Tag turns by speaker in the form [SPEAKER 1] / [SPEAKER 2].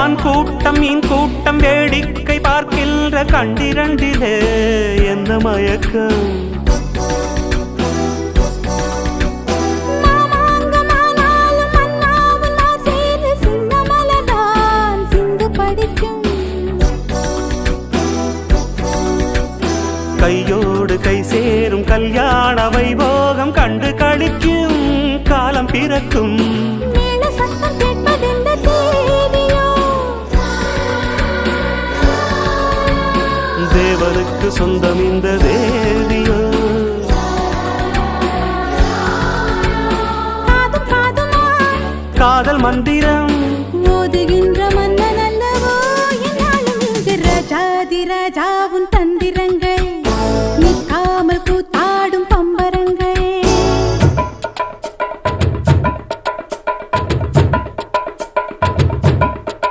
[SPEAKER 1] மான் கூட்டம் மீன் கூட்டம் வேடிக்கை பார்க்கின்ற கண்டிரண்டிலே என்ன மயக்கம் கையோடு கை சேரும் கல்யாண வைபோகம் கண்டு கழிக்கும் காலம் பிறக்கும் தேவனுக்கு சொந்தம் இந்த தேவியோ காதல் மந்திரம்
[SPEAKER 2] ஓதுகின்ற மன்னன் அல்லவோ என்னாலும் ராஜாதி ராஜா